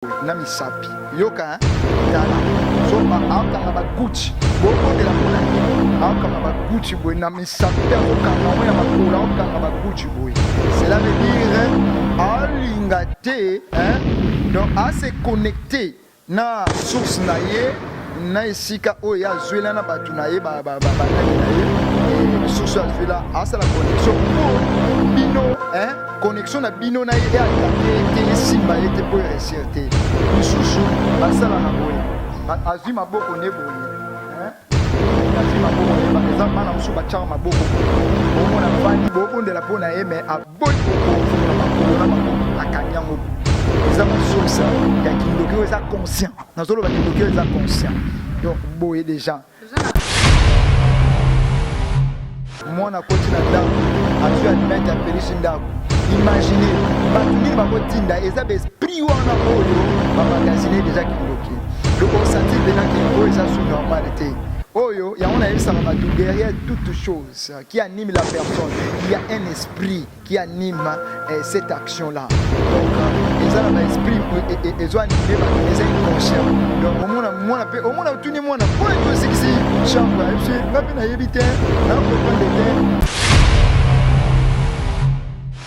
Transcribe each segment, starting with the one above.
na misapi yoka tala so akanga ba Gucci boko de la mona akanga ba Gucci boy na misapi akanga mo ya makula akanga ba Gucci boy cela veut dire alingate donc à se connecter na source na ye na esika oyo azwela na bato na ye banani na ye source azwela asala connexion po bino connexion na bino na ye eatake te esimba ye te po eresir te lisusu basala na boye azwi maboko ne boye azwi maboko ne eza bana mosusu batiaka maboko omona fandi bobondela mpo na ye me aboyi kokofola makolo na maboko akani yango eza basource ya kindoki oyo eza conscient nazoloba kindoki oyo eza conscient donc boye déjà mwana koti na ndako azwi alimete apelisi ndako imagine bato nini bakotinda eza baesprit wana oyo bamagazine déjà kindoki donc osenti mpenake oyo eza sous normal te oyo yango nayebisaka bato derrière toute chose qui anime la personne il y a un esprit qui anime cette action là donc eza na baesprit ezoanime bato eza inconscient donc omona mpe omona otuni mwana oyo tosikisi chambre ayebisi nga mpe nayebi te nakoprendre te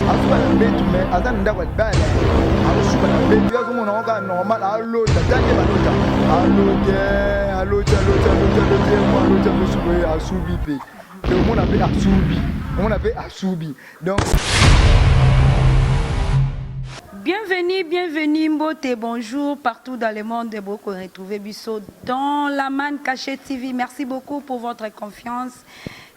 azuba na mbetu me aza na ndako ya libala azosuba na mbetu azomona kaka normal alota tande balota aloti azosuba asubi mpe te omona mpe asubi donc Bienvenue Mbote, bonjour partout dans le monde de beaucoup retrouver Bissot dans la manne cachée TV. Merci beaucoup pour votre confiance.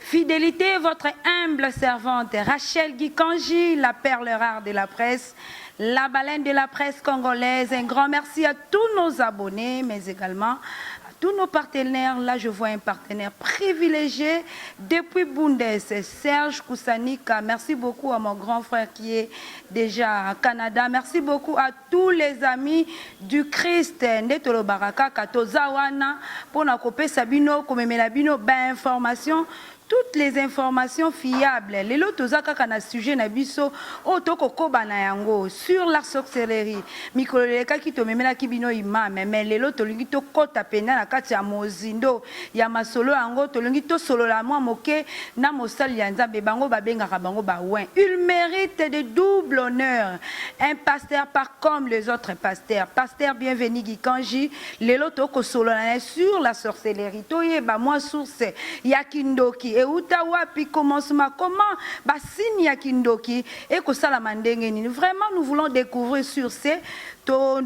Fidélité, votre humble servante Rachel Gikanji, la perle rare de la presse, la baleine de la presse congolaise. Un grand merci à tous nos abonnés, mais également à tous nos partenaires. Là, je vois un partenaire privilégié depuis Bundes, Serge Koussanika. Merci beaucoup à mon grand frère qui est déjà au Canada. Merci beaucoup à tous les amis du Christ. Ndetolo Baraka, Katozawana, pour na kopé Sabino, Komemelabino, ben information. Toutes les informations fiables, les lotos na sujet na biso otoko koba na yango sur la sorcellerie mikoleka ki to memela ki bino imam mais les lotos lingi to kota pena na kati ya mozindo ya masolo yango to lingi to solo la moi moke na mosali ya nzambe bango babengaka bango ba ouin. Il mérite de double honneur un pasteur pas comme les autres pasteurs. Pasteur bienvenu Gikanji les lotos ko solo sur la sorcellerie to yeba moi source ya kindoki et wapi commencement comment basini ya kindoki et que ça la mandengeni vraiment nous voulons découvrir sur ces to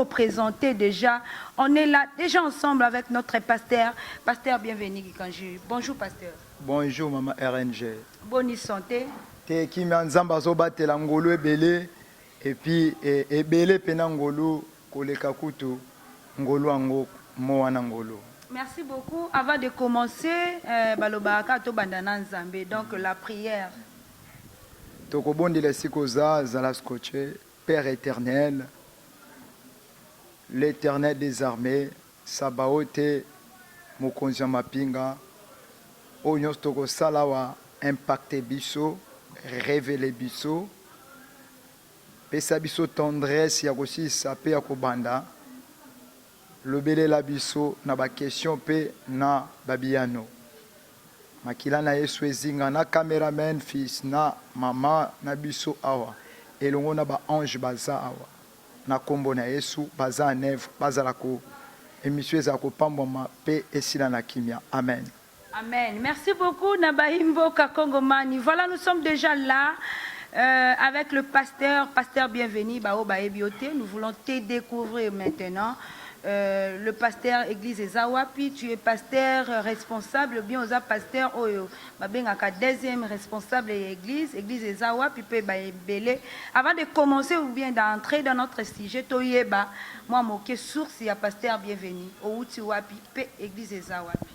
présenter déjà on est là déjà ensemble avec notre pasteur bienvenue Gikanji. Bonjour pasteur. Bonjour maman RNG. Bonne santé. Te kimia nzamba zobatela ngolo ebele et puis ebele pena ngolo koleka kutu ngolo ango moana ngolo. Merci beaucoup. Avant de commencer, Balobaraka to bandana nzambe, donc la prière. Tokobondi la sikoza zalaskoche, Père éternel, l'Éternel des armées, Sabaote, Mokonzi Mapinga, Onyos Toko Salawa, impacté biso, révélé biso, pesa biso tendresse yakosi sapé yakobanda. Lobele la biso na ba question pe na babiano makila na yesu ezinga na cameraman fils na mama na biso awa elongo na ba ange baza awa na kombo na yesu baza nev bazala ko émission za ko pamboma pe esila na kimia amen. Amen. Merci beaucoup Nabahimbo Kakongomani. Voilà, nous sommes déjà là avec le pasteur bienvenu Bao Baebiote. Nous voulons te découvrir maintenant. Le pasteur église Ezawapi, tu es pasteur responsable, bien aux pasteur Oyo, Babengaka deuxième responsable église Ezawapi, peut Belé. Avant de commencer ou bien d'entrer dans notre sujet, Toyeba, moi moke source ya pasteur bienvenu, Outi Wapi, peut église Ezawapi.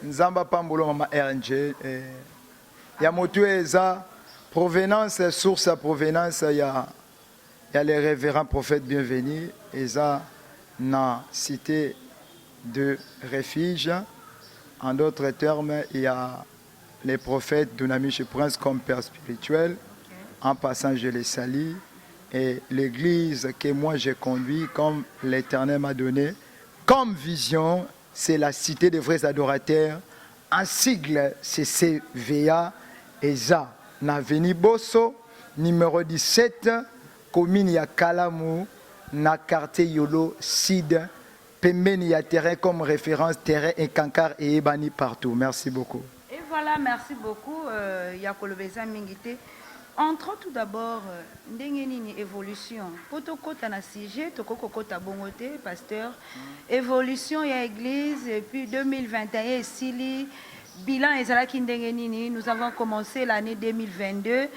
Nzamba Pambolo mama RNG, ya motu eza provenance source à provenance ya les révérends prophètes bienvenus eza na cité de refuge. En d'autres termes, il y a les prophètes Dunamiche Prince comme père spirituel. En passant, je les salue. Et l'église que moi j'ai conduit, comme l'Éternel m'a donné, comme vision, c'est la cité des vrais adorateurs. En sigle, c'est CVA ESA. Naveni Bosso, numéro 17, commune ya Kalamu, na quartier Yolo, Sid, Pembeni ya terrain comme référence, terrain et Kankar et Ebani partout. Merci beaucoup. Et voilà, merci beaucoup, Yakolobeza Mingite. Entrons tout d'abord dans une évolution. Pour tout côté na sujet, tout côté bongoté, pasteur. Évolution et église depuis 2021 ici. Bilan Ezalaki Ndengenini, nous avons commencé l'année 2022.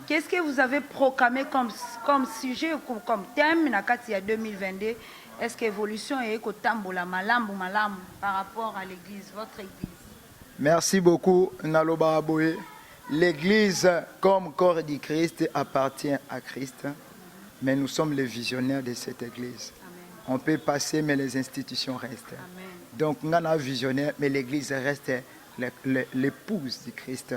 Qu'est-ce que vous avez proclamé comme sujet, comme thème na Katia 2022? Est-ce que l'évolution est kotambola malambu malam par rapport à l'église, votre église? Merci beaucoup, Naloba Aboé. L'église, comme corps du Christ, appartient à Christ, mais nous sommes les visionnaires de cette église. Amen. On peut passer, mais les institutions restent. Amen. Donc, on a un visionnaire, mais l'église reste l'épouse du Christ,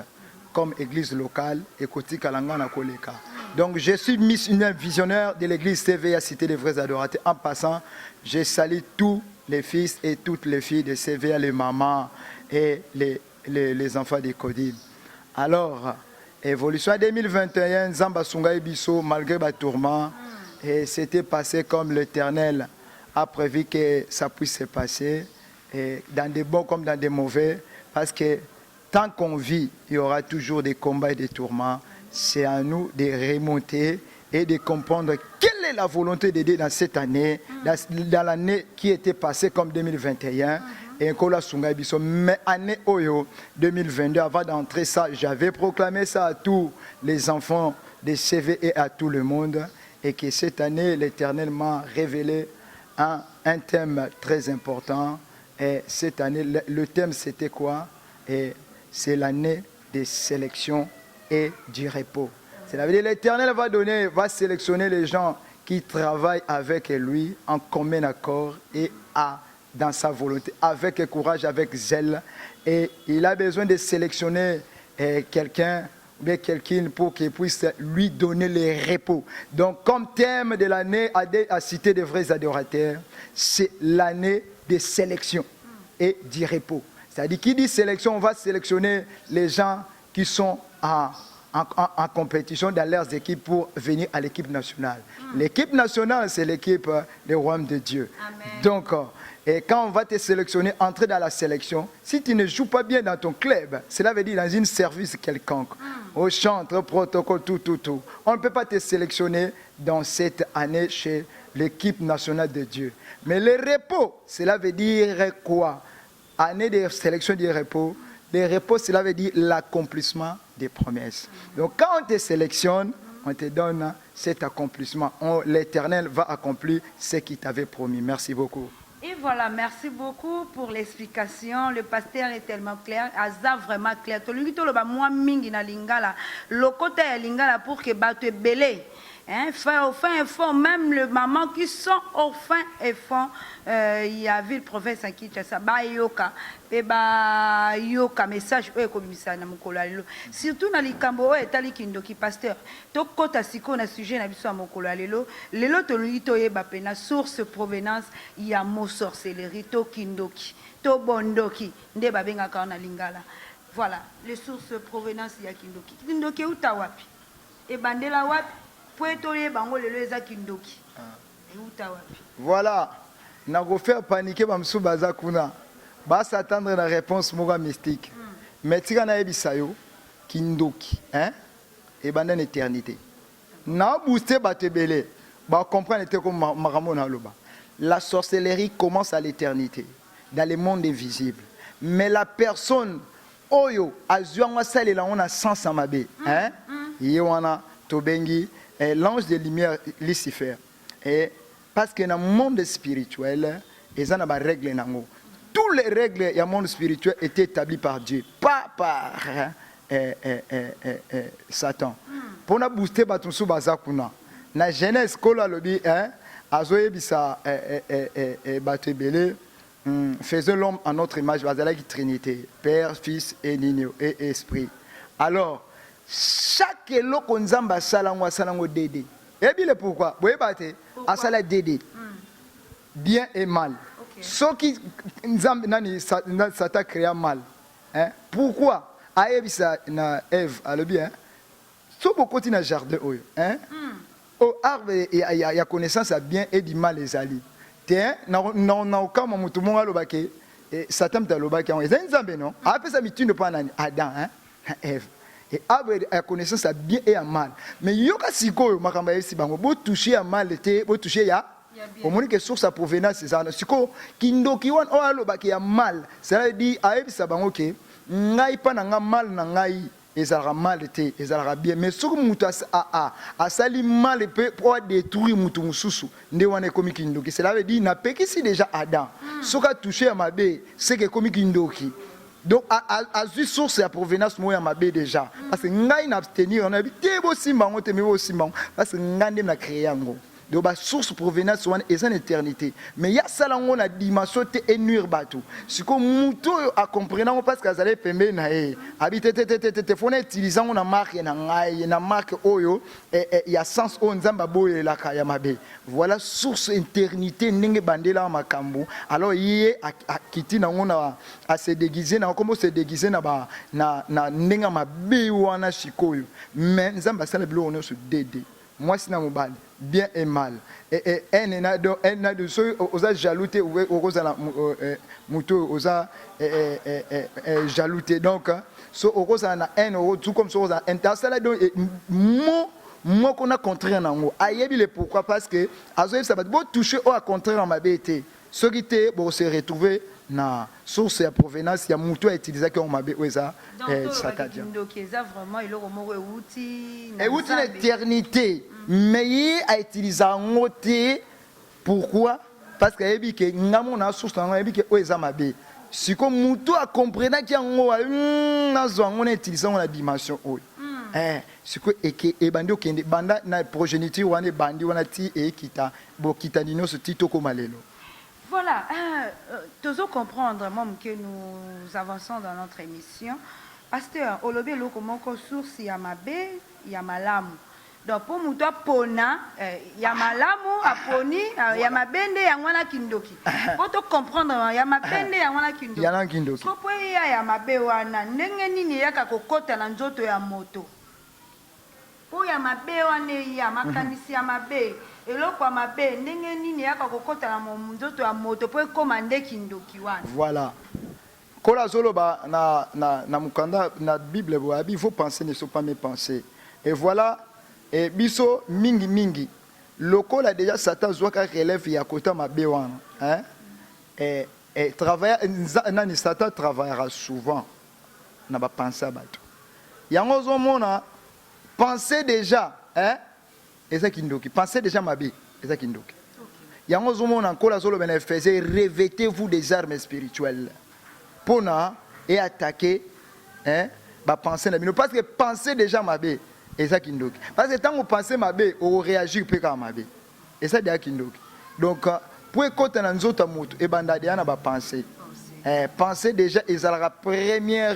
comme église locale, et côté Kalangana Koleka. Donc, je suis missionnaire visionnaire de l'église CVA Cité des Vrais Adorateurs. En passant, je salue tous les fils et toutes les filles de CVA, les mamans et les enfants des Kodim. Alors, évolution 2021, Zamba Sungai Bisso, malgré les tourments, et c'était passé comme l'Éternel a prévu que ça puisse se passer, et dans des bons comme dans des mauvais, parce que tant qu'on vit, il y aura toujours des combats et des tourments. C'est à nous de remonter et de comprendre quelle est la volonté de Dieu dans cette année, dans l'année qui était passée comme 2021. Et mais année Oyo 2022, avant d'entrer ça, j'avais proclamé ça à tous les enfants des CV et à tout le monde. Et que cette année, l'Éternel m'a révélé un thème très important. Et cette année, le thème c'était quoi? Et c'est l'année des sélections et du repos. C'est-à-dire que l'Éternel va sélectionner les gens qui travaillent avec lui en commun accord et dans sa volonté, avec courage, avec zèle. Et il a besoin de sélectionner quelqu'un pour qu'il puisse lui donner le repos. Donc, comme thème de l'année à citer des vrais adorateurs, c'est l'année de sélection et du repos. C'est-à-dire, qui dit sélection, on va sélectionner les gens qui sont en compétition dans leurs équipes pour venir à l'équipe nationale. L'équipe nationale, c'est l'équipe des royaumes de Dieu. Amen. Donc, et quand on va te sélectionner, entrer dans la sélection, si tu ne joues pas bien dans ton club, cela veut dire dans une service quelconque, au chantre, protocole, tout. On ne peut pas te sélectionner dans cette année chez l'équipe nationale de Dieu. Mais le repos, cela veut dire quoi? Année de sélection du repos. Le repos, cela veut dire l'accomplissement des promesses. Donc quand on te sélectionne, on te donne cet accomplissement. L'Éternel va accomplir ce qu'il t'avait promis. Merci beaucoup. Et voilà, merci beaucoup pour l'explication. Le pasteur est tellement clair, Aza vraiment clair. Moi, mingi na lingala, le côté lingala pour que batte belé. Fin au fond, même le maman qui sont au fin et fond, il y a ville province qui ça ba yoka et ba yoka message comme ça na mukolo lelo surtout na likambo etali kindoki pasteur to kota siko na sujet na biso mukolo lelo to lito yeba pena source provenance ya mo sorcellerie to kindoki to bondoki nde babenga ka na lingala. Voilà les sources provenance ya kindoki uta wapi e bandela wapi. Voilà, nous avons fait paniquer Bamsou Bazakuna. Bah s'attendre à la réponse moga mystique. Mais tu as un bisayo kindoki, hein? Et ben dans l'éternité. Na boosté batebele. Bah comprendre était comme Maramona Loba. La sorcellerie commence à l'éternité, dans le monde invisible. Mais la personne oyo azuanga sale la on a sens amabe, hein? Yewana tobengi l'ange de lumière Lucifer. Et parce que dans le monde spirituel, ils ont des règles. Toutes les règles du monde spirituel étaient établies par Dieu, pas par Satan. Pour nous booster, la Genèse, faisons l'homme à notre image, la Trinité, Père, Fils et Esprit. Alors, chaque eloko nzamba salango dédé Et bien pourquoi? Vous voyez, à ça la dédé. Bien et mal. Ce qui ça t'a créé mal. Hein? Pourquoi? Aïebisa na Ève, alors bien. Si vous continuez à jardin, au arbre, il y a connaissance à bien et du mal les alliés. Tiens, n'a aucun moment tout le monde a le baquet. Satan t'a le baquet. Et c'est un zambé, non? Après ça, tu ne pas Adam, Ève. Et arbre a connaissance à bien et à mal. Mais il y a aussi quoi, ma campagne ici, vous touchez à mal, vous touchez à. Au moins que source à provenance, c'est ça. Si quoi, kindo kiwan o alo baquet a mal. Ça veut dire, Ève, ça va ok. Ngai pas n'a mal n'a ngai. Ezalera mal te, ezalera bien. Mais ce que mutu a sali mal pour détruire mutu mususu. Nde wane komi kindoki. Cela veut dire na peki si déjà Adam. Ce qui a touché à ma bé, c'est que komi kindoki. Donc à juste source à provenance moi à ma bé déjà. Parce que ngai n'abstenir on a dit bo simba on te me bo simba parce que ngai na créer ngo. Donc la source provenance est en éternité. Mais il y a ça là on a dimension te ennuire bateau. Ce que mutu a comprenant parce que ça les pembe na habiter te faut utiliser on a marque na marque oyo il y a sens on nzamba boye la kaya mabe. Voilà source éternité ndenge bandela makambo. Alors yé a kiti na on a se déguiser na comment se déguiser na ndenge mabe wana shikoyo. Mais nzamba ça le blo on se dédé. Moi c'est na mobali bien et mal et un de ceux aux jalouté aux muto aux jalouté donc so aux na un tout comme ça aux intersala donc moi qu'on a contraire nango ayebi le pourquoi parce que azoyeb ça va toucher au contraire en ma bête ce qui était bon se retrouver na source ya provenance ya mutu a utilisé que on m'a bé ça donc ça vraiment il aura mort outil l'éternité mais il a utilisé un outil pourquoi parce que ebi que ngamo na source na ebi que oza mabe si comme mutu a comprendre que ngo na zo on a utilisé on la dimension o c'est que et bandi okende banda na progéniture wana bandi wana ti e kita bo kita nino ce tito comme lelo. Voilà, toujours comprendre même que nous avançons dans notre émission. Pasteur, au lobby le comment source il y a ma bé, il y a ma lame. Donc pour nous toi pona, il y a ma lame à poni, il y a ma bende il y a wana kindoki. Pour te comprendre, il y a ma bende il y a wana kindoki. Il y a wana kindoki. So pour il y a ma bé wana ndenge nini ya kakokota na nzoto ya moto. Pour il y a ma bé wana il y a makanisi ya ma bé. Eloko mabe ndenge nini yaka kokota na nzoto ya moto po komande kindoki wana. Voilà. Kola zoloba na mukanda na Bible il faut penser ne sont pas mes pensées. Et voilà et biso mingi lokola déjà Satan zwaka relève ya kota mabe wana hein et travailler nani Satan travaillera souvent na ba penser bato. Yango zo mona penser déjà hein eza kindoki pensez déjà mabe eza kindoki yango zomona encore azolo bena faisait revêtez-vous des armes spirituelles pona et attaquer hein ba penser na bino parce que pensez déjà mabe eza kindoki parce que tant vous pensez mabe on réagir pe ka mabe eza déjà kindoki donc pour écouter na nzota moto e banda dia na ba penser penser déjà ezalaka premier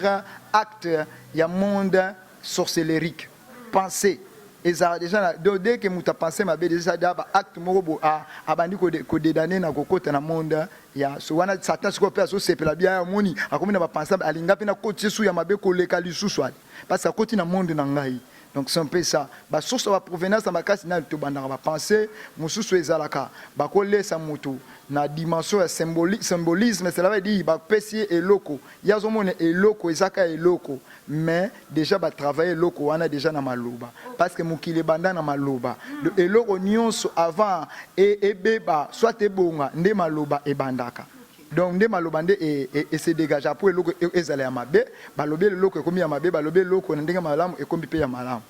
acte ya monde sorcellerique penser et ça déjà dès que muta pensé ma bé déjà d'aba acte moko a bandi ko dédaner na kokota na monde ya so wana Satan siko pe so sepela bien moni akomi na ba penser alinga pe na koti su ya mabe ko leka lisusu parce que koti na monde na ngai donc c'est un peu ça ba source ba provenance na makasi na to banda ba penser mususu ezalaka ba ko lesa mutu na dimension ya symbolisme cela veut dire ba pesier eloko yazo mone eloko ezaka eloko mais déjà ba travailler eloko wana déjà na maloba parce que mukile banda na maloba le eloko nyonso avant et beba soit ebonga nde maloba e bandaka donc nde maloba nde et se dégage pour eloko ezala ya mabe balobe eloko ekomi ya mabe balobe eloko na ndenge malamu ekomi pe ya malamu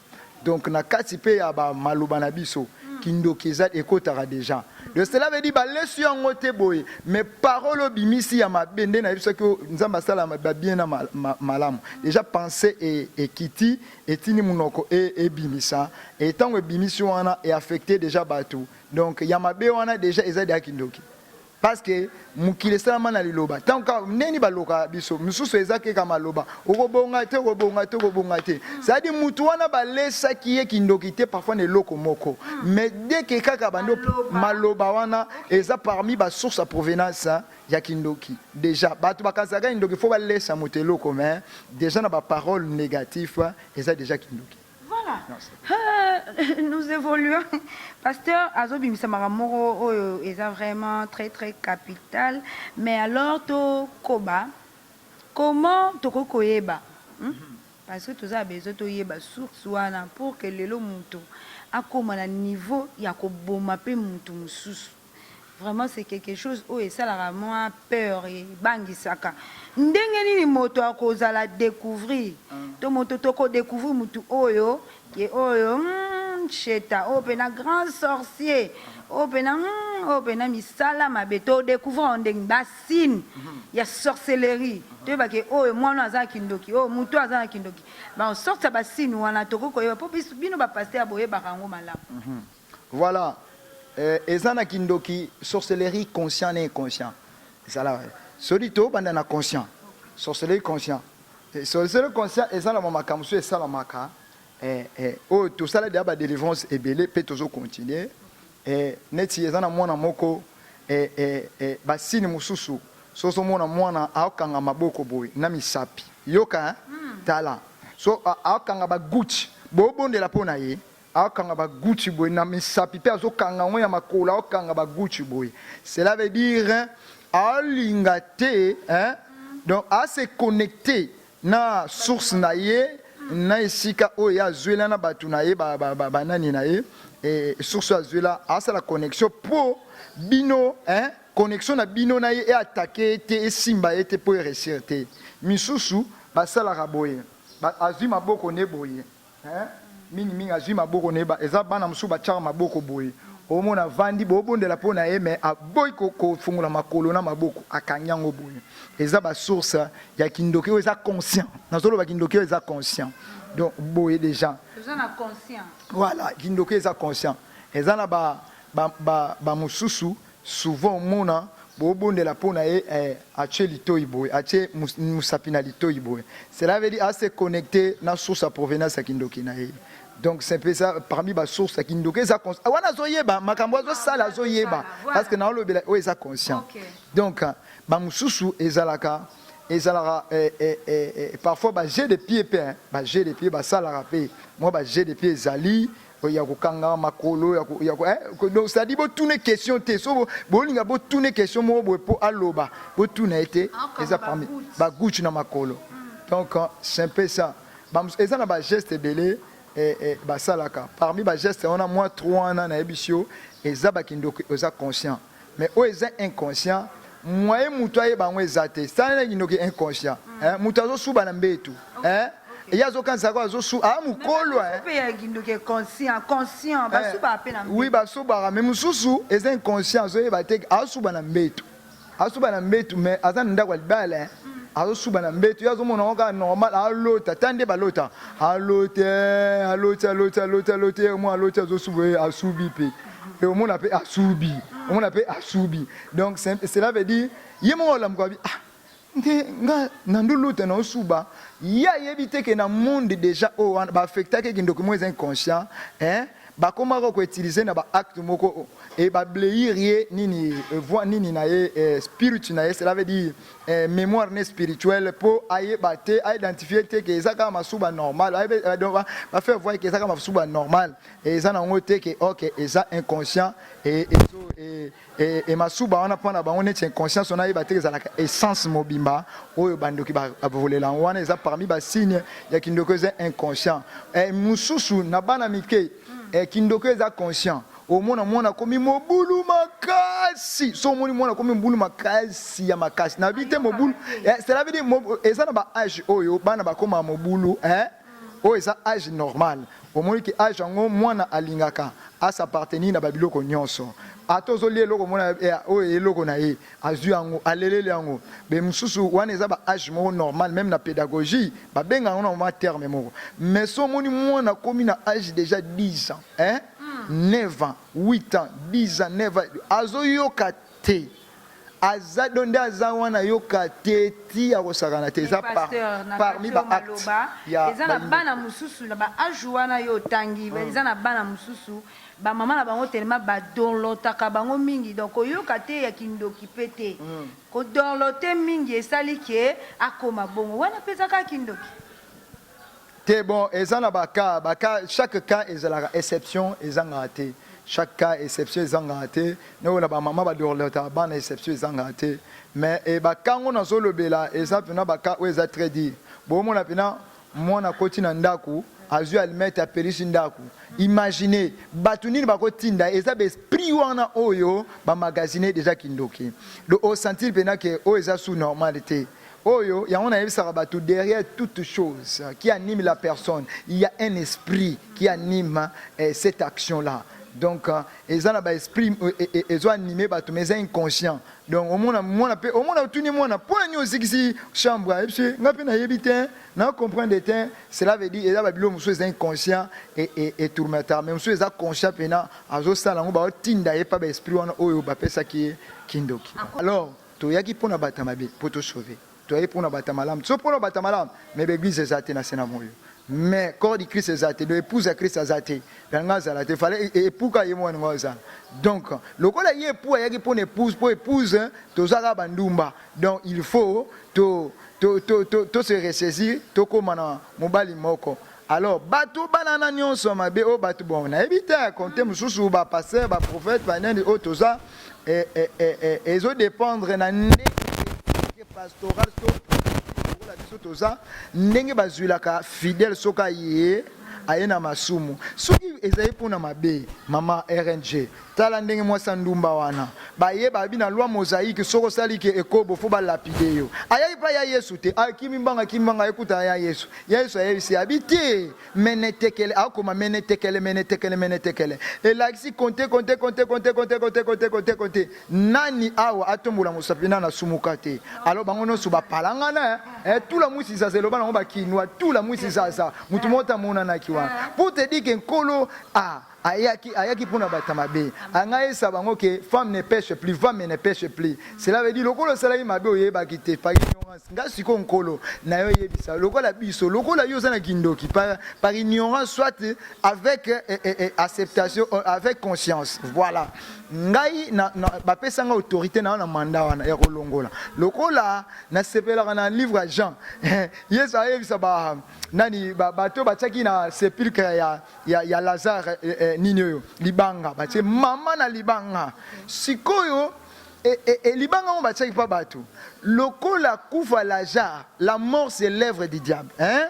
donc na kati pe ya ba maloba na biso kindokiza ekotara déjà de cela veut dire ba lesu yango te boye mais parole bimisi ya mabe nde na biso que nzamba sala ba bien na malamu déjà penser et kiti etini munoko et bimisa et tango bimisi wana et affecté déjà batou donc ya mabe wana déjà ezali ya kindoki parce que mukile salama na liloba tant que neni baloka biso mususu ezake kama loba okobonga te ça dit mutu wana balesa kiye kindoki te parfois ne loko moko mais dès que kaka bando maloba wana eza parmi ba source à provenance ya kindoki déjà batu bakazaka kindoki faut balesa muteloko mais déjà na ba parole négative eza déjà kindoki. Voilà. Nous évoluons. Pasteur Azobi Misamaramouro est vraiment très très capital. Mais alors, to koba, comment to koyeba? Parce que tout ça besoin to yeba source wana pour que le muto a comme un niveau ya ko bomape mutu mususu. Vraiment c'est quelque chose où et ça la moi peur et bangisaka. Ndenge nini moto akozala découvrir. To moto toko découvrir mutu oyo qui oyo cheta opena grand sorcier opena misala mabeto découvrir ndenge basine ya sorcellerie to ba ke oyo mwana aza kindoki o mutu aza kindoki ba sorte basine wana toko koyo po bino ba pasteur boye ba kango malamu. Voilà. Ezana kindoki sorcellerie conscient et inconscient. C'est ça là. Solito bandana conscient. Sorcellerie conscient. Sorcellerie conscient ezana mama kamsu et ça la maka. Oh tout ça là d'aba délivrance et belé peut toujours continuer. Neti ezana mwana moko basini mususu. Soso mwana aokanga maboko boy na misapi. Yoka tala. So aokanga ba gucci. Bobonde la pona ye. Akanga ba gucci boy na misapi pe azokanga ngo ya makola akanga ba gucci boy. Cela veut dire alingate donc à se connecter na source na ye na esika o ya zwela na batu na ye ba nani na ye et source azwela à la connexion pour bino connexion na bino na ye et attaquer te et simba ete pour réussir te misusu ba sala raboye ba azwi maboko ne boye mingi azwi maboko neba eza bana musu bachaka maboko boye omona vandi bobondela pona ye mais aboy ko fungula makolo na maboko akanyango boye eza ba source ya kindoki eza conscient nazolo ba kindoki eza conscient donc boye déjà eza na conscient voilà kindoki eza conscient eza na ba mususu souvent mona bobondela pona ye ache litoi boye ache musapina litoi boye cela veut dire à se connecter na source à provenance ya kindoki na ye. Donc c'est un peu ça parmi les sources qui nous disent ça wana zoyeba makambo zo sala zoyeba parce que na lo bela o eza conscient. Donc ba mususu ezalaka parfois ba jet de pied ba jet de pied ba sala rapé moi ba jet de pied zali ya kokanga makolo ya donc ça dit bo tourner question te so bo linga bo tourner question mo bo po aloba bo tourner été eza parmi ba gucci na makolo. Donc c'est un peu ça ba ezana ba geste belé basalaka parmi ba gestes on a moins 3 ans na ebisio ezaba kindoki oza conscient mais o eza inconscient moye mutu aye bango ezate sana kindoki inconscient mutu azo suba na mbetu yazo kanza ko azo su mukolo pe ya kindoki conscient ba suba pe na mbetu oui ba suba mais mususu eza inconscient zo yeba te asuba na mbetu mais azana ndako libala azo suba na mbetu yazo mona oka normal alota tande balota alote mo alote azo suba asubi pe et on appelle asubi donc cela veut dire yemo la mkwabi nga nanduluta na suba ya yebite ke na monde déjà o ba affecta ke kindoki mo inconscient ba koma ko utiliser na ba acte moko et ba bléirie nini voix nini na ye spirit na ye cela veut dire mémoire ne spirituelle pour aye baté a identifier que ezaka masuba normal donc va faire voir que ezaka masuba normal et ezana ngote que OK eza inconscient et masuba on a pas na ba on est inconscient on a baté ezalaka essence mobimba oyo bandoki ba volela wana eza parmi ba signe ya kindoko eza inconscient et mususu na bana mike kindoko eza conscient omona mwana komi mobulu makasi so moni mwana komi mobulu makasi ya makasi na bite mobulu cela veut dire eza na ba âge oyo bana bakoma mobulu oyo eza âge normal omoni ki âge yango mwana alingaka asappartenir na babiloko nyonso atozolia eloko mona oyo eloko na ye azwi yango alelele yango be mususu wana eza ba âge moko normal même na pédagogie babenga yango na moma terme moko mais so moni mwana komi na âge déjà 10 ans 9 ans 8 ans 10 ans 9 ans azoyoka te aza donde aza wana yoka te ti ya kosakana te eza parmi baacte ya eza na bana mosusu na baage wana yo otangi eza na bana mosusu bamama na bango telema badorlotaka bango mingi donc oyoka te ya kindoki mpe te kodorlote mingi esali ke akoma bongo wana mpe ezaka kindoki te bon eza na baka chaque cas ezalaka exception ezangaka te chaque cas exception ezangaka te noko na bamama badorlotaka bana exception ezangaka te mais bakango nazolobela eza mpena baka oyo eza très dire bomona mpena mwana koti na ndako azwi alimete apelisi ndako imagine bato nini bakotinda eza baesprit wana oyo bamagazine deja kindoki do osentir mpena ke oyo eza sous normalité oyo yango nayebisaka bato derrière toute chose qui anime la personne il y a un esprit qui anime cette action là donc eza na baesprit ezo anime bato mais eza inconscient donc omona otuni mwana mpo ani ozikisi chambre ayebisi nga mpe nayebi te na comprendre te cela veut dire eza babilo mosusu eza inconscient et tourmentar mais mosusu eza conscient mpena azosala yango baotinda ye mpa baesprit wana oyo bapesaki ye kindoki alors toyaki mpona bata mabe mpo tosauve toyaki mpona bata malamu so mpona bata malamu mais baeglise eza te na se na moyo mais corps du Christ eza te donc épouse ya Christ aza te yanga azala te fallait epuka ye mwana ngo azala donc lokola ye epu ayaki mpona épouse mpo épouse tozaka bandumba donc il faut to se ressaisir tokóma na mobali moko alors bato banana nyonso mabe oyo bato bon nayebi te konte mosusu bapaster baprophète banani oyo toza ezodépendre na ndenge pastoral la biso toza ndenge bazwilaka fidèle soka ye aye na masumu soki ezali mpona mabe mama RNG tala ndenge mwasi ndumba wana bayeba abi na loi mosaïque soko osali ke ekobo fo balapide yo ayaki mpa ya yesu te kimbanga ekuta ya yesu ayebisi abi te menetekele akoma menetekele elakisi konte nani awa atombola mosapina na sumuka te alo bango nyonso bapalangana tula mwisi zaza eloba nango bakinwa tula mwisi zaza mutu mota monanaki wana pour te dire que nkolo ayaki mpona bata mabe angayesa bango ke femme ne pêche plus cela veut dire lokolo osalaki mabe oyebaki te par ignorance nga siko nkolo na yo oyebisa lokola biso lokola yo oza na kindoki par ignorance soit avec acceptation avec conscience voilà ngai bapesanga autorité na wana manda wana ya kolongola lokola nasepelaka na livre ya Jean yesu ayebisa nani bato batiaki na sépulcre ya Lazare nini oyo libanga batie mama na libanga sikoyo libanga ngo batiaki mpa bato lokola kufa Lazare la mort c'est l'œuvre du diable hein.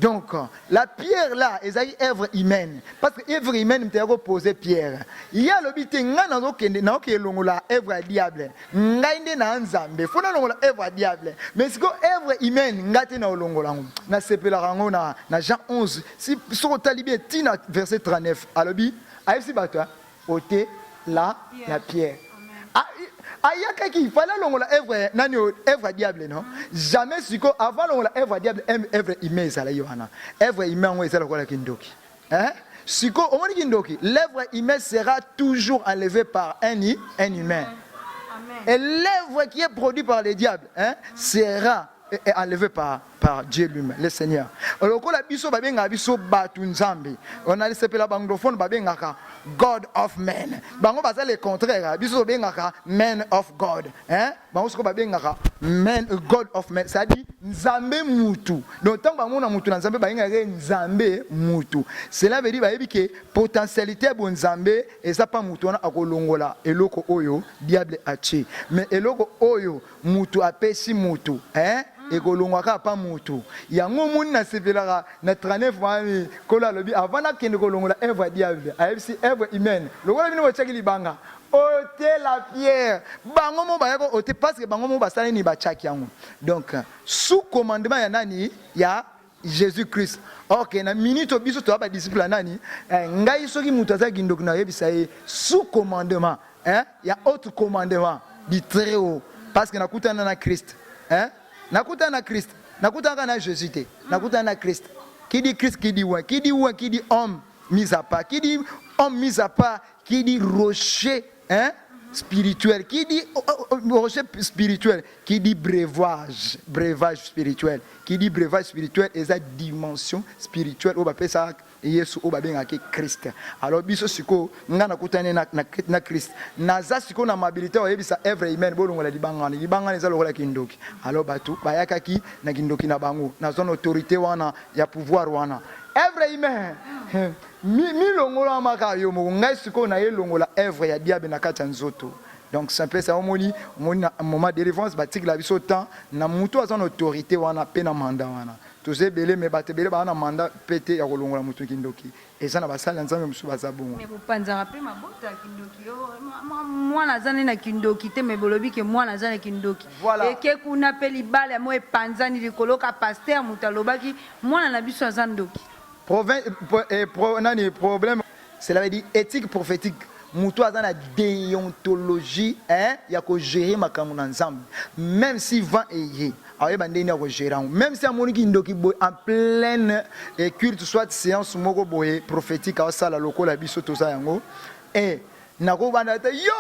Donc, la pierre là, est une œuvre humaine. Parce que l'œuvre humaine, je vais poser pierre. Il y a le but, il y a l'œuvre diable. Il y a l'œuvre diable. Mais si l'œuvre humaine, il y a l'œuvre na sepela na Jean 11. Si sur talibé, tina verset 39. Alors, il y a ôter la pierre. Ayaka qui fallait longola œuvre diable non jamais siko avant longola œuvre diable œuvre humaine ça la yohana œuvre humaine on ezala kola kindoki hein siko omoni kindoki l'œuvre humaine sera toujours enlevée par un humain. Amen. Et l'œuvre qui est produite par le diable hein sera enlevé par Dieu lui-même, le Seigneur. Alors, quand la biso babenga biso batu nzambe, on a laissé la banglophone babenga God of men. Bango basa le contraire, biso babenga man of God. Hein? Bango sko babenga man God of men. Ça dit nzambe mutu. Donc tant bango na mutu nzambe babenga nzambe mutu. Cela veut dire bayebi que potentialité bon nzambe eza pa mutu na akolongola eloko oyo diable achi. Mais eloko oyo mutu apesi mutu, hein? Et kolongwaka pa mutu yango moni na sepelaka na 39 ans kola lobi avant na kende kolongola œuvre diable ayebisi œuvre humaine lokola bino bachaki libanga ôter la pierre bango mo bayako ôter parce que bango mo basali ni bachaki yango donc sous commandement ya nani ya Jésus-Christ. OK na minute biso to ba disciple nani ngai soki mutu azaki ndoko na yebisa ye sous commandement hein ya autre commandement du très haut parce que nakutana na Christ hein nakuta na Christ, nakuta na Jésus te, nakuta na Christ. Qui dit Christ, qui dit ouais, qui dit homme mis à part, qui dit homme mis à part, qui dit rocher, hein? spirituel. Qui dit rocher spirituel, qui dit breuvage spirituel. Qui dit breuvage spirituel, et sa dimension spirituelle. On va appeler ça Yesu, on va bien appeler Christ. Alors, biso siko, ngana kutane na Christ. Naza siko na mobilité, on va bisa œuvre humaine. Bon, on va di bangani za lokola kindoki. Alors, batu, bayaka ki na kindoki na bango. Na zone autorité wana, ya pouvoir wana. Œuvre humaine. Mi longola makayo mo ngai siko na ye longola œuvre ya diable na kati nzoto. Donc c'est un peu ça omoni na moment de délivrance batik la biso temps na mutu azana autorité wana pe na mandat wana. Toze belé me batebele ba na mandat pété ya kolongola mutu kindoki. Et ça na basala nzambe musu bazabongo. Mais vous panza rappeler ma bota kindoki. Moi nazana na kindoki te me bolobi ke moi nazana kindoki. Voilà. Et ke kuna pe libala mo e panza ni likoloka pasteur mutalobaki moi na biso azana ndoki. Problème, c'est la dit éthique prophétique. Moutou a dans la déontologie, hein, il y a que gérer ma camoufle ensemble. Même si vent est yé, même si à mon qui en pleine culte, soit séance prophétique, à ça la loco la biso tout ça yango, et nako banata yo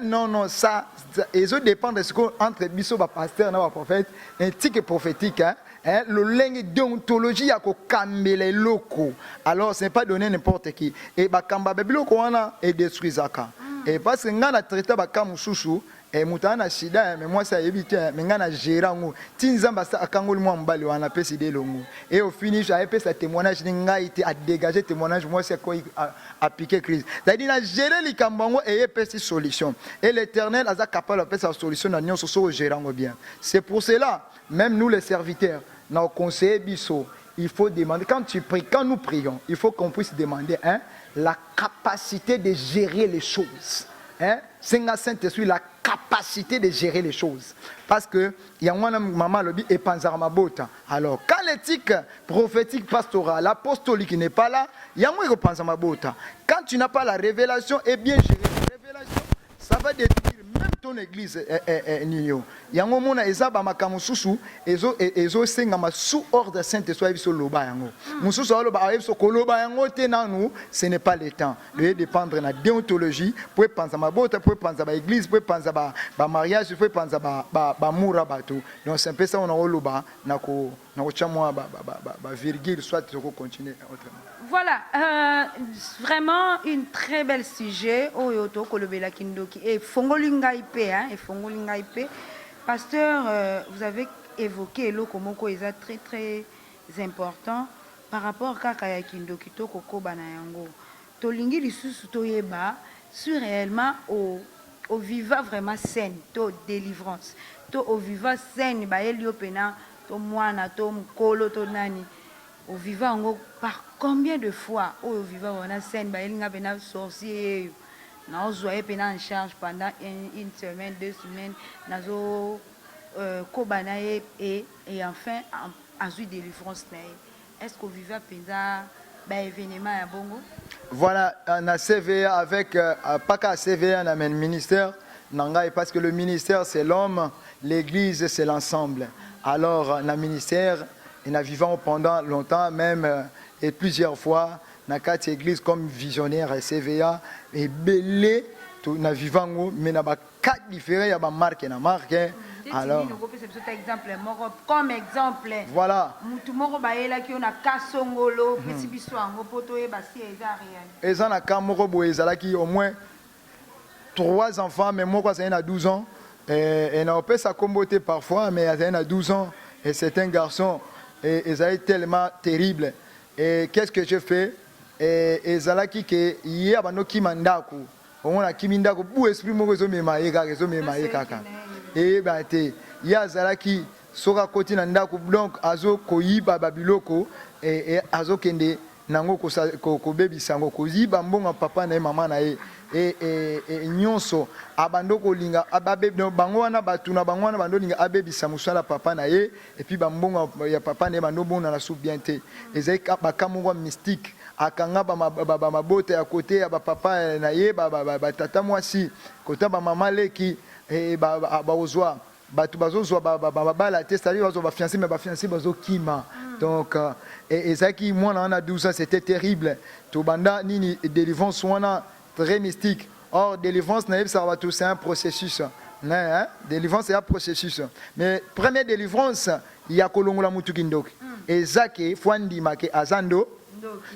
non ça et dépend de ce qu'on entre biso ba pasteur na ba prophète, éthique et prophétique, hein. Le lingue déontologie ya ko kambele loko. Alors ce n'est pas donné n'importe qui. Et ba kamba biloko wana et détruit zaka. Et parce que ngana traiter ba kamususu et mutana sida mais moi ça évite mais ngana gérango tinzamba sa akangoli moi mbali wana pesi de longo. Et au finish a épé sa témoignage ninga été à dégager témoignage moi c'est quoi à piquer crise. C'est-à-dire na gérer les kambango et épesi solution. Et l'Éternel a capable de faire sa solution na nyon so gérango bien. C'est pour cela même nous les serviteurs, nos conseillers biso, il faut demander, quand tu pries, quand nous prions, il faut qu'on puisse demander la capacité de gérer les choses. C'est un Saint-Esprit, la capacité de gérer les choses. Parce que, il y a un maman lobby et panzarma bota. Alors, quand l'éthique prophétique pastorale, l'apostolique qui n'est pas là, il y a un panzarma bota. Quand tu n'as pas la révélation et bien gérer la révélation, ça va détruire même ton église. Il y a un moment où ezaba makamususu ezo sengama sous ordre Saint-Esprit biso loba yango. Mususu aloba ayeso koloba yango te nanu, ce n'est pas le temps. De dépendre na déontologie pour penser ma bota, pour penser ba église, pour penser ba mariage, pour penser ba mura bato. Donc c'est un peu ça on a loba nako chamwa ba virgule soit tu continuer autrement. Voilà, vraiment une très belle sujet. Oyoto kolobela kindoki et fongolinga IP et fongolinga IP. Pasteur, vous avez évoqué le komoko est très très important par rapport à kaka kindoki to koko banayango. Tolingi lisusu toyeba sur réellement au viva vraiment saine, to délivrance. To au viva saine ba elio pena to mwana to mkolo to nani. Au vivant par combien de fois au vivant on a scène bah il n'a pas sorcier n'a zoé pena en charge pendant une semaine 2 semaines nazo kobana et enfin en suite délivrance est-ce qu'au vivant pena bah événement à bongo voilà on a CVA avec pas qu'à CVA on a un ministère nangai parce que le ministère c'est l'homme, l'église c'est l'ensemble. Alors on a ministère et nous vivons pendant longtemps, même et plusieurs fois, dans quatre églises comme visionnaire et CVA, et belé, nous vivons, mais nous avons 4 différents, il y a une marque. Alors, comme exemple, voilà. Et ça, au moins 3 enfants, mais moi, ça a 12 ans. Et on peut s'accommoder parfois, mais il a 12 ans. Et c'est un garçon. Et ça est tellement terrible. Et qu'est-ce que je fais? Et Zalaki qui y a un qui mandaku. On a qui mandaku pour esprit mon réseau kaka. Et bah il y a Zalaki sora côté nandaku donc azo koyiba babiloko et azo kende nango ko baby sango koyiba mbonga papa na mama na ye. Et nyonso abandoko linga ababe bango wana batuna bango wana bando linga abebisa musala papa na ye et puis bambonga ya papa ne bando bona na soubienté ezai bakamungo mystique akanga ba mabota ya côté ya papa na ye ba tata mwasi kota ba mama leki et ba ozwa batu bazozwa ba la testali bazo ba fiancé mais ba fiancé bazo kima. Donc et ezaki moi na 12 ans c'était terrible to banda nini délivrance wana très mystique. Or, délivrance, c'est un processus. Hein? Délivrance, c'est un processus. Mais première délivrance, il y a Kolongola Mutukindoki. Et Zake, Fwandimake, Azando.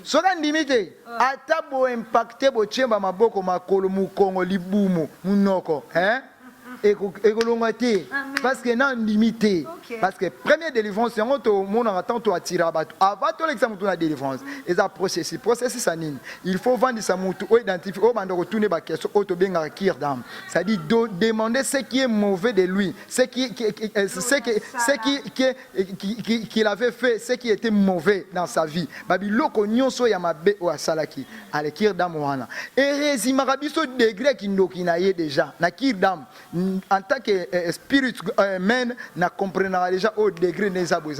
Soka ndimite ata bo impacté bo tchemba maboko makolo mukongo libumu munoko hein écolongate parce que non limité parce que première délivrance c'est on to mon attend to attirer bato avant to l'examen to la délivrance et ça processus ça nini il faut vendre ça mutu o identifier o bando retourner ba question o to benga kirdam ça dit demander ce qui est mauvais de lui ce qu'il avait fait ce qui était mauvais dans sa vie babiloko nyonso ya mabe o asalaki ale kirdam wana et résima biso degré kindoki na ye déjà na kirdam en tant que spirit humain na comprendra déjà au degré des abouis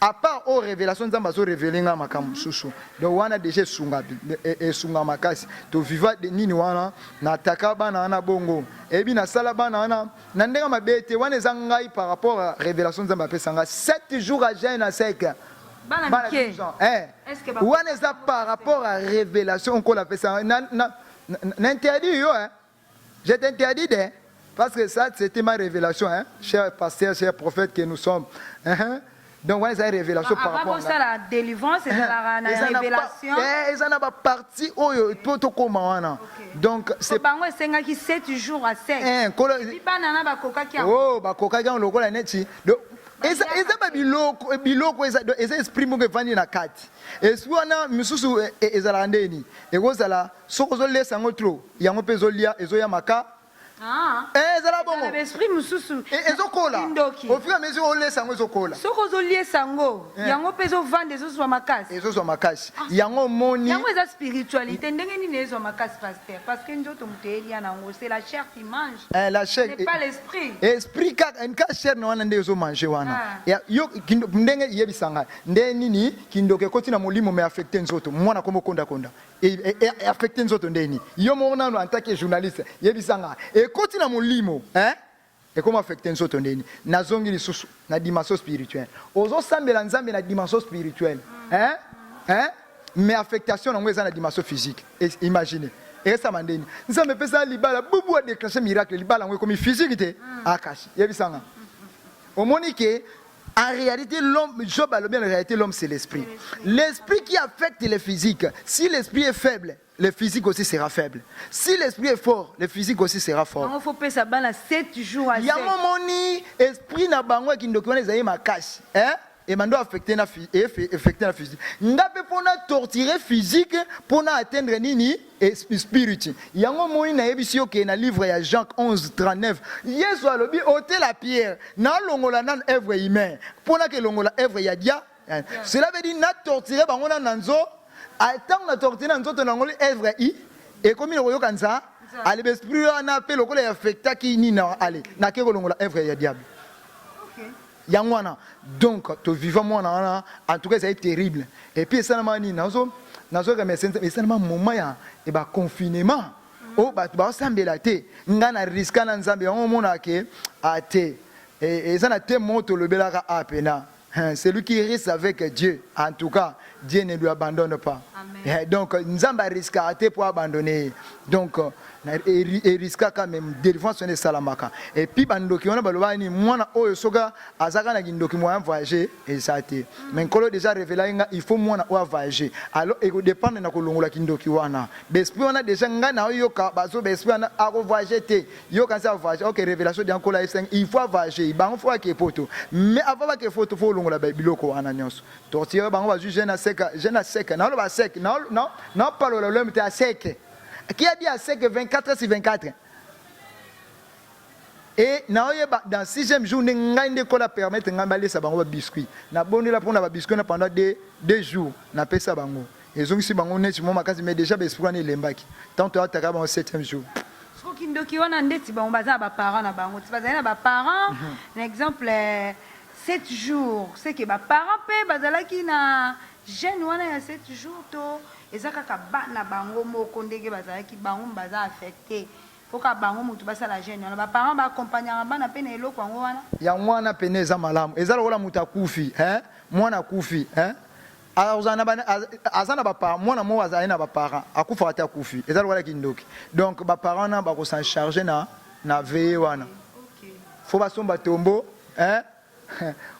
à part aux révélations nzamba zo révéler nga makambo susu donc wana déjà sunga et sunga makasi to viva de nini wana na taka bana na bongo et bi na sala bana na ndenga mabete wana zangai par rapport à révélation nzamba pesanga 7 jours à jeûne à sec bana 12 ans est-ce que wana ça par rapport à révélation on l'a fait ça n'interdit yo hein je t'interdis de parce que ça, c'était ma révélation, hein, cher pasteur, cher prophète que nous sommes. Donc, ouais, c'est une révélation par rapport à ça. La délivrance, c'est la révélation. Et ça n'a pas parti, tout comment. Donc, c'est pas. C'est 7 jours à 7. Oh, bah, coca, on le voit net. Et ça va biloko, et ça exprime que vani na kati. Et si on a misusu et zalandeni, et vous allez, si vous allez sans trop, il y a un peu zolia, et zoya maka. Ezala bongo. L'esprit mususu. Ezokola. Au fur et à mesure on laisse sango ezokola. Soko zolie sango. Yango peso vendre ezo so makasi. Ezo so makasi. Yango moni. Yango eza spiritualité. Ndenge nini ezo makasi pasteur parce que ndoto muteli yango c'est la chair qui mange. La chair. C'est pas l'esprit. Esprit ka nka chair no wana nde ezo manger wana. Yo ndenge yebisanga. Nde nini kindoke koti na molimo me affecter nzoto. Mwana komo konda. Et affecter nzoto ndeni. Yo mona en tant que journaliste yebisanga. Et continue à mon limo, hein? Et comment affecter une autre neni? Nazongi li susu, na dimension spirituelle. Ozo sambela nzambe na dimension spirituelle, hein? Hein? Mais affectation na ngweza na dimension physique. Imaginez. Et ça mandeni. Nzambe pesa libala bubu a déclenché miracle libala ngwe comme physique te. Akashi. Yebisanga. Au monique en réalité, l'homme, Job a le bien, en réalité, l'homme, c'est l'esprit. L'esprit qui affecte le physique. Si l'esprit est faible, le physique aussi sera faible. Si l'esprit est fort, le physique aussi sera fort. Il faut payer ça 7 jours à 7. Il y a un moment où l'esprit n'a pas qui ne doit pas cache. Et maintenant affecter la physique. Ndape pour torturer physique pour atteindre nini et spirit. Il y a un moment où na ebisio que na livre ya Jean 11:39. Yesu alobi ôter la pierre. Na longola nan œuvre humaine. Pour que longola œuvre ya dia. Cela veut dire na torturer bango na nanzo. Attends na torturer nanzo to nangoli œuvre i et comme il royo kanza. Ale esprit na appel lokola affecta ki ni na ale. Na ke longola œuvre ya diable. Yangwana. Donc, tu vivant moi en tout cas c'est terrible. Et puis ça m'a dit nazo remercier mais ça m'a moment ya et ba confinement. Oh ba sambela te ngana risque na nzambe on mona ke ate et ça na te moto le belaka apena. Celui qui risque avec Dieu, en tout cas, Dieu ne lui abandonne pas. Amen. Donc, nous avons risqué pour abandonner. Donc, il risque quand même délivrance de Salamaka. Et puis, bandoki on a balobani mwana oyo soga azaka na kindoki moyen voyager et ça te. Mais quand déjà révélé il faut mwana o voyager. Alors, il dépend na kolongola kindoki wana. Besprit on a déjà ngana yoka bazo besprit on a voyager te. Yoka ça voyager. OK, révélation de encore il faut voyager. Bango faut que poto. Mais avant que photo faut longola biloko wana nyonso. Tortiller bango ba juger na sec, na lo ba sec. Non pas l'homme te à sec. Qui a dit à sec 24 sur 24? Et dans le 6e jour, nous avons permettre de faire des biscuits. Nous avons fait des biscuits pendant 2 jours. Nous avons fait ça. Et donc, si nous avons fait déjà des biscuits, nous avons fait tant que nous avons fait 7e jour. Par exemple, 7 jours. C'est que les parents peuvent jeune wana ya 7 jours to ezaka ka bana bango moko ndenge bazalaki bango baza affecté foka bango mutu basa la jeune wana ba parents ba accompagner bana pene eloko yango wana ya mwana pene za malamu ezala wala mutu akufi mwana akufi azana ba mwana mo azali na ba parents akufa ata kufi ezali wala kindoki donc ba parents na ba ko s'en charger na veiller wana faut ba somba tombo hein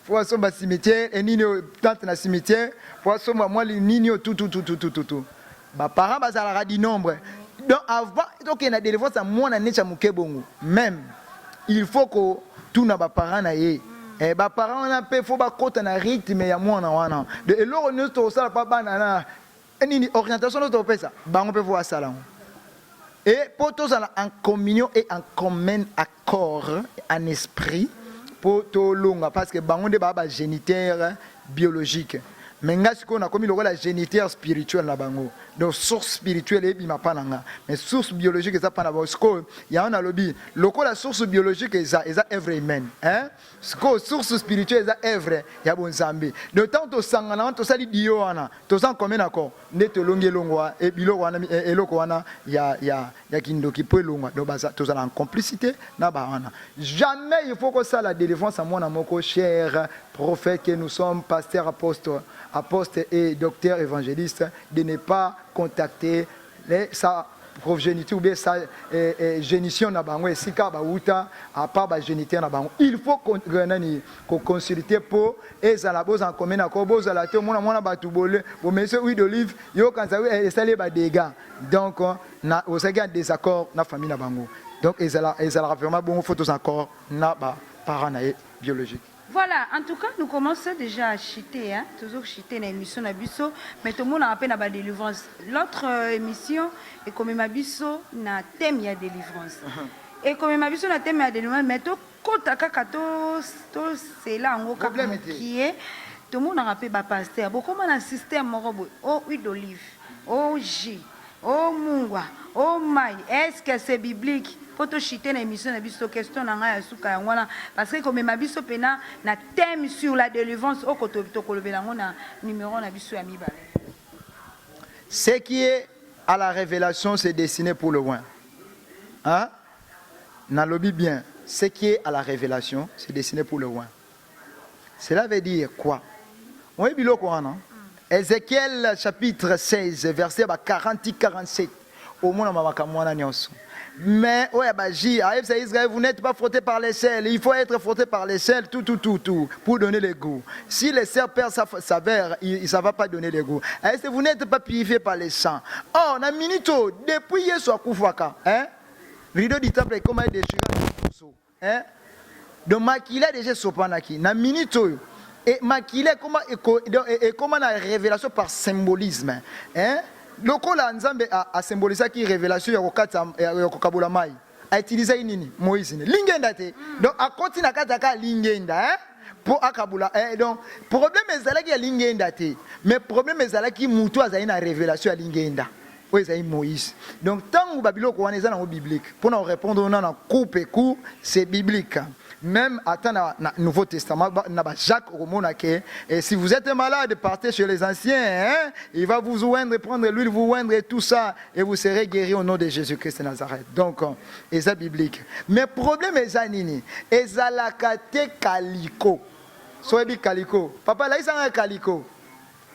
faut ba somba cimetière et nini tante na cimetière faut ba somba moi nini tout ba parents bazala di nombre donc avant donc na délivrance mwana necha mukebongo même il faut que tout na ba parents na ye et ba parents na pe faut ba kota na rythme ya mwana wana de eloko nous to sala pa bana na nini orientation nous to pesa bango pe voir ça là et pour tous en communion et en commun accord en esprit pour tout longa parce que bango de baba géniteur biologique mais nga siko na komi la géniteur spirituel na bango donc source spirituelle et bima pananga mais source biologique eza pana ba siko ya on a lobby loko la source biologique eza œuvre humaine hein siko source spirituelle eza œuvre ya bonzambe de temps to sangana to sali dio wana to san commun accord neto longe longwa et biloko wana eloko wana ya kindoki po longwa donc baza to en complicité na ba wana jamais il faut que ça la délivrance à mon moko cher prophète que nous sommes pasteurs apôtres et docteurs évangélistes de ne pas contacter sa progéniture ou bien sa génition na bango esika ba uta à part ba géniteur na bango il faut qu'on consulter pour ezala boz en commun na ko bozala te mona batu bole bo monsieur huile d'olive yo kanza esale ba dégâts donc na osaka désaccord na famille na bango donc ezala vraiment bon photos encore na ba parents na biologique. Voilà, en tout cas, nous commençons déjà à chiter, hein, toujours chiter dans l'émission Nabiso, mais tout le monde a appelé la délivrance. L'autre émission est comme Mabiso, na thème ya délivrance. Et comme Mabiso, na thème ya délivrance, mais tout kota kakato, c'est là en haut qui est, tout le monde a rappelé ba pasteur. Bon, comment un système morobo, oh huile d'olive, oh jus, oh mungwa, oh maï, est-ce que c'est biblique? Pour te chiter dans l'émission Nabiso, question na suka yangwana parce que comme Mabiso pena na thème sur la délivrance au koto to kolobela ngona numéro Nabiso ya mibale. Ce qui est à la révélation c'est destiné pour le loin. Hein? Na lobi bien, ce qui est à la révélation c'est destiné pour le loin. Cela veut dire quoi? On est biloko wana. Ézéchiel chapitre 16 verset 40-47 au moins mamaka mwana nyonso. Mais ouais baji, Israël, vous n'êtes pas frotté par les sels. Il faut être frotté par les sels, tout, pour donner le goût. Si les sels perdent sa verre, ça ne va pas donner le goût. Vous n'êtes pas purifié par les sangs. Oh, on a minito, depuis hier soir, Koufaka, hein? Rideau du temple est comme un déchiré. Hein? Donc, maquillé déjà sopanaki. Na minito, et maquillé comment la révélation par symbolisme. Hein? Lokola nzambe a symbolisé qui révélation ya kokata ya kokabula mai a utilisé nini Moïse ni lingenda te donc a continue kataka lingenda hein pour akabula donc problème ezalaki ya lingenda te mais problème ezalaki mutu azali na révélation ya lingenda oyo ezali Moïse donc tango babiloko wana eza na biblique pour na répondre na coupe coup c'est biblique. Même attends Nouveau Testament, Jacques Romonake, et si vous êtes malade, partez chez les anciens, hein? Il va vous oindre, prendre l'huile, vous oindre et tout ça, et vous serez guéri au nom de Jésus-Christ de Nazareth. Donc, c'est biblique. Mais le problème est zanini, et zalakate kaliko. Soebi kaliko. Papa, là, il s'en a kaliko.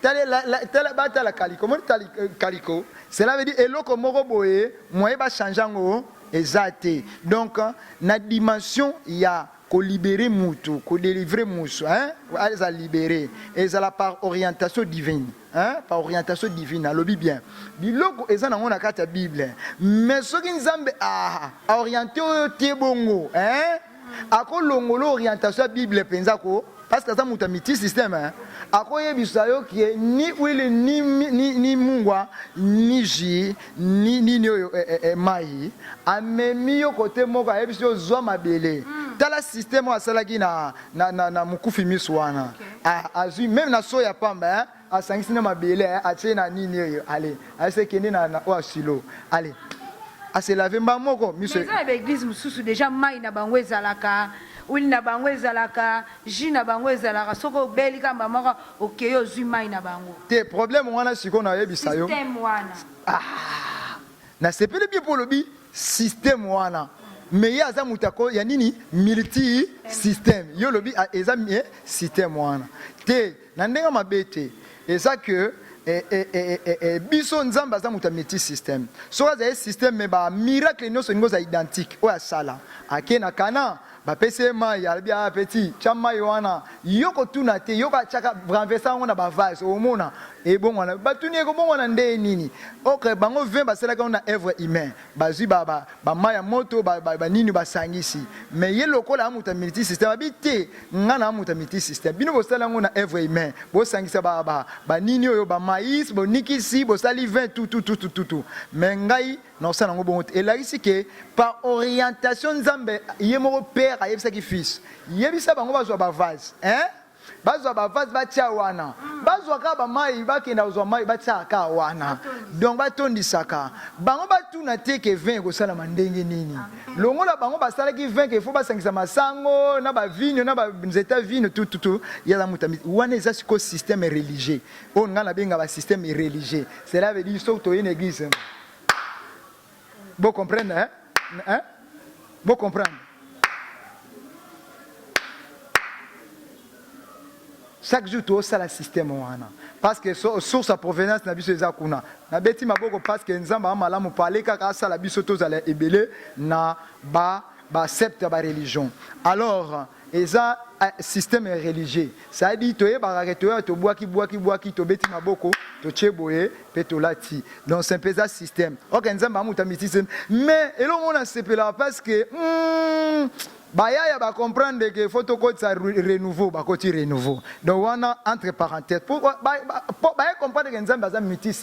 Tala kaliko. Moi, kaliko. Cela veut dire, et l'eau comme roboé, moi, il va changer en haut. Exacté. Donc, na dimension, il y a qu'on libérer moutou, qu'on délivrer moussou, hein, à libérer. Et ça la par orientation divine, hein, par orientation divine, à l'obi bien. Biloko, et ça n'a pas la Bible. Mais ce qui nous a orienté au Tébongo, hein, à quoi l'ongolo orientation Bible pensako, parce que ça m'a mis système, hein. À quoi il y a qui est ni huile, ni mungwa, ni ji, ni maï, à même au côté moka, et puis zo mabele. Dans le système à salagi na mukufi miswana. À même na soya pamba, à sangisina mabele, à tena nini allez, à ce qui est na oasilo, allez. À se laver mbamoko, monsieur. Mais ça l'église mususu déjà maï na bangwe zalaka. Ou na bango ezalaka jina bango ezalaka soko belika mamaka okeyo zuma ina bango te problème wana siko na yebisa yo système wana na sepele bi polobi système wana mais ya za mutako ya nini multi système yo lobi eza système wana te na ndenga mabete et ça que biso nzamba za muta multi système so za système mais ba miracle no so ngoza identique o ya sala akena kana ba pese mai ya bia petit chama yoana yoko tuna te yoka chaka renverser ngona ba vase o mona e bon wana batuni ko bon wana nde nini ok bango 20 ba sala kana œuvre humain bazui ba mai ya moto ba nini ba sangisi mais ye lokola muta multi système abité ngana muta multi système bino bo sala ngona œuvre humain bo sangisa ba nini oyo ba maïs bo nikisi bo sali 20 tout mais ngai non ça nango bon et là ici que par orientation nzambe yemo père ayebisa ki fils yebisa bango bazwa ba vase hein bazwa ba vase batia wana bazwa ka ba mai bakenda uzwa mai batia ka wana donc batondisaka bango batuna te ke 20 ko sala mandenge nini longola bango basala ki 20 ke faut basangisa masango na ba vigno na ba nzeta vigno tout ya la mutambi wana eza siko système religieux on ngana benga ba système religieux cela veut dire surtout une église. Vous comprenez, hein? Vous comprenez? Chaque jour, tu as ça le système. Parce que sur sa provenance, na biso ezakuna. Na beti maboko parce que nzamba malamu parler kaka ça la biso to zala ebele na ba accepte ba religion. Alors, eza système religieux. Ça dit to yeba to boaki to beti maboko to cheboye pe to lati. Donc c'est un peu ça système. OK nzamba mutamiti mais elo mona sepela parce que Baya ba comprendre que faut que ça renouveau ba côté renouveau. Donc on a entre parenthèses pour comprendre que nzamba za multi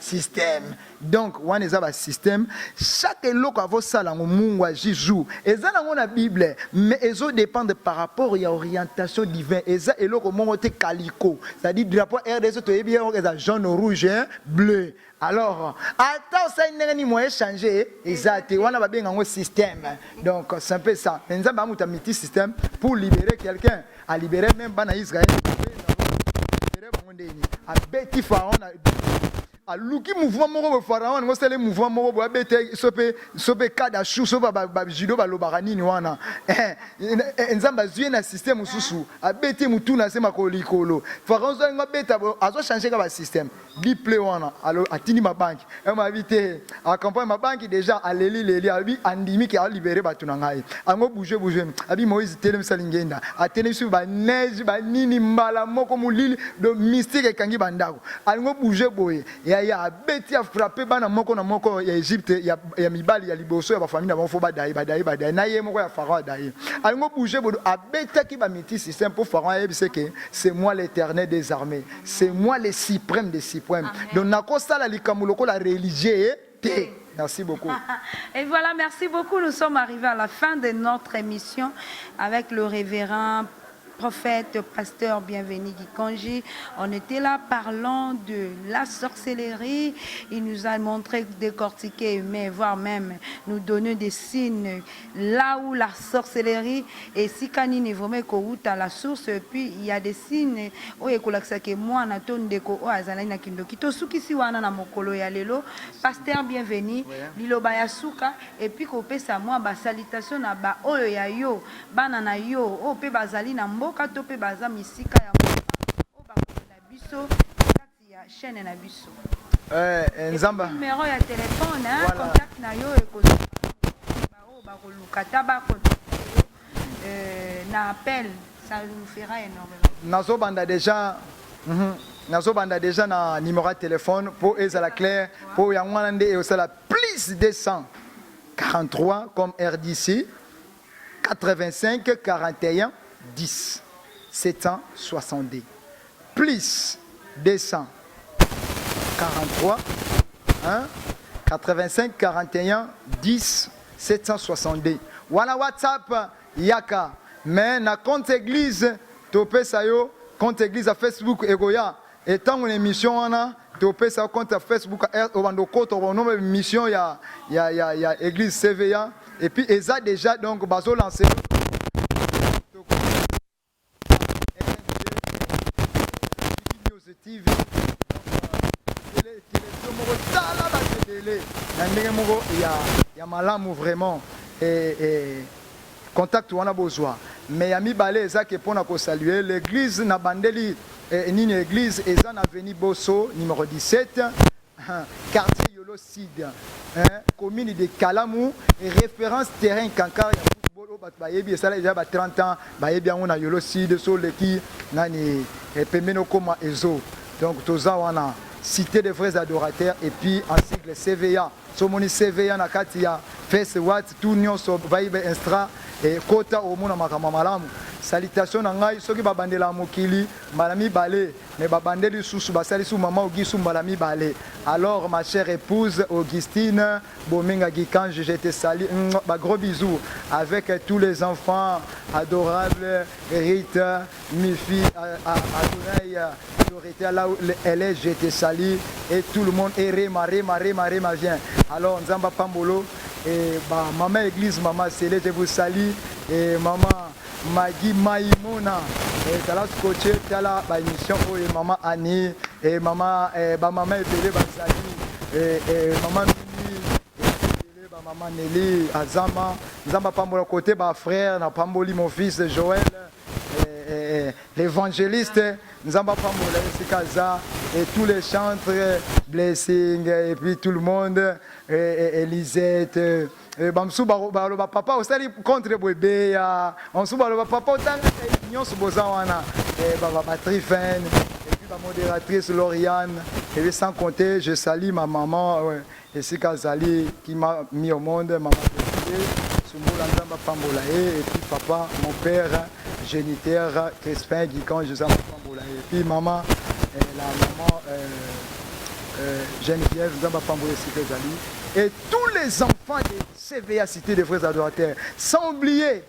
système. Donc on est un système chaque loko avo sala mungu a Jésus. Eza na ngona Bible mais ezo dépendre par rapport à orientation divine. Eza eloko mongo te calicot. C'est-à-dire drapeau RDC to yebi eza jaune rouge bleu. Alors, attends, ça n'est pas changé. Exact. On a bien un système. Donc, c'est un peu ça. Nous avons un multi système pour libérer quelqu'un. À libérer même Bana Israël. À Betty Pharaon. A luki mouvement moko pharaon ngo sele mouvement moko bo abete sope kada chou soba ba judo ba lobarani ni wana nzamba zuye na système susu abete mutu na sema ko likolo pharaon zo ngo beta azo changer ka ba système biple wana alors atini ma banque e ma vite accompagne ma banque déjà aleli abi andimi ki a libérer ba tunangai ango bouger abi Moïse telem salingenda atene su ba neige ba nini mbala moko mulili do mystique kangi bandako ango bouger boye ya beti a frappé bana moko na moko ya Égypte ya mibali ya liboso ya ba famille na bonfo badai na ye moko ya pharaon dai alingo bouger bodo abeta ki ba miti système pour pharaon et c'est que c'est moi l'Éternel des armées, c'est moi le suprême des suprêmes. Donc nako sala likamuloko la religieux té. Merci beaucoup. Et voilà, merci beaucoup. Nous sommes arrivés à la fin de notre émission avec le révérend prophète, pasteur Bienvenu Gikonji. On était là parlant de la sorcellerie. Il nous a montré décortiquer, mais voire même nous donner des signes là où la sorcellerie et si kanini vraiment à la source. Et puis il y a des signes où il que moi na ton deko o azala na kindoki to suki si wana na mokolo ya lelo pasteur Bienvenu lilo bayasuka et puis ko pesa moi ba salutation na ba oyo ya yo bana na yo o pe bazali na mboka to pe baza misika ya mboka o ba na biso kati ya chaîne na biso nzamba numéro ya téléphone hein voilà. Contact na yo e ko ba o ba ko lukata ba ko na appel ça nous fera énormément. Nazobanda déjà na numéro de téléphone pour ezala clair pour yangwanande et osala plus 243 comme RDC 85 41 10 762 plus 243 hein 85 41 10 762 voilà WhatsApp yaka mais na compte église topé sayo compte église à Facebook egoya et tant une émission on topé sa compte à Facebook au bando côté au nom mission ya église CVA et puis eza déjà donc bazo lancer TV il y a malamu vraiment et contact on a besoin mais yami balé ça que pour na ko saluer l'église na bandeli nini église eza na avenue Bosso numéro 17 quartier Yolo Sud commune de Kalamu référence terrain Kankar ya football bato bayebi esala déjà ba 30 ans bayebi yango na Yolo Sud so leki nani pembeni okoma ezo donc toza wana cité des vrais adorateurs et puis en sigle CVA somoni CVA na kati ya face what tout nyonso vibe extra et kota omona makama malamu salutation na ngai soki babandela mokili malami balé mais babandeli susu basali su maman Ogisu malami balé alors ma chère épouse Augustine Bomenga Gikange je te salue ba gros bisous avec tous les enfants adorables Rita Mifi Adonai Dorothy là où elle est je te salue et tout le monde est Rema vient alors Nzamba Pambolo et bah maman église maman Célé je vous salue et maman Magui Maïmona et tala scotché tala ba émission et maman Annie et maman ba maman Ebele Bazali et maman Mimi et ba maman Nelly Azama Nzamba Pambolo côté ba frère na Pamboli mon fils Joël l'évangéliste Nzamba Pambola Sikaza et tous les chantres Blessing et puis tout le monde Elisette bamsu baloba papa osali contre bébé on su baloba papa otanga nyonso boza wana ba Trifen et puis la modératrice Lauriane et puis sans compter je salue ma maman et Sikazali qui m'a mis au monde maman Sumula Nzamba Pambola et puis papa mon père géniteur Crispin Gikan Nzamba Pambola et puis maman la maman Geneviève Nzamba Pambola Sikazali et tous les enfants de CVA Cité des Vrais Adorateurs sans oublier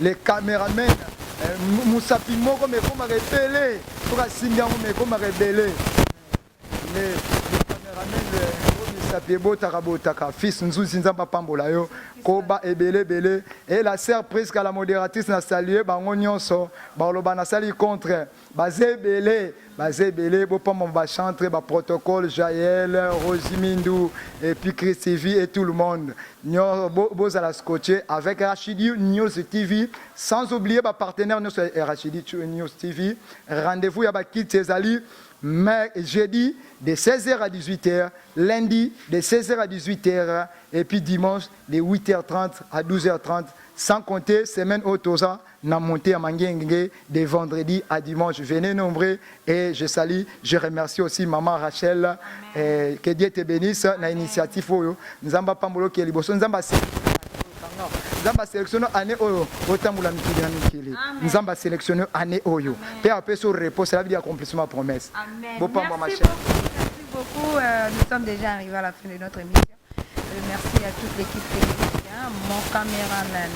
les caméramens Moussapi Moko mais comme rebelle pour Singa mais comme rebelle les caméramens Sapiebo Tarabotaka, fils Nzuzi Nzamba Pambola yo, Koba Ebele et la sœur presque à la modératrice n'a salué bango nyonso, baloba na sali contre, bazebele, bopam va chanter ba protocole Jaël, Rosimindou et puis Christivi et tout le monde. Nyo boz à la scotché avec Rachidi News TV, sans oublier ba partenaire nous Rachidi News TV. Rendez-vous ya ba Kit Césali jeudi de 16h à 18h, lundi de 16h à 18h et puis dimanche de 8h30 à 12h30 sans compter semaine autosa na montée à Manguengue de vendredi à dimanche. Venez nombreux et je salue, je remercie aussi maman Rachel que Dieu te bénisse na initiative oyo Nzamba Pambolo ki liboso Nzamba sélectionné année oyo otambula mikili na mikili Nzamba sélectionné année oyo pe après sur repos cela veut dire accomplissement promesse. Merci beaucoup, nous sommes déjà arrivés à la fin de notre émission. Merci à toute l'équipe technicienne, mon caméraman,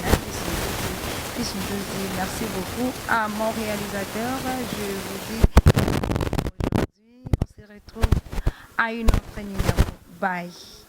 Fils Ndozi, merci beaucoup à mon réalisateur. Je vous dis aujourd'hui, on se retrouve à une autre numéro. Bye.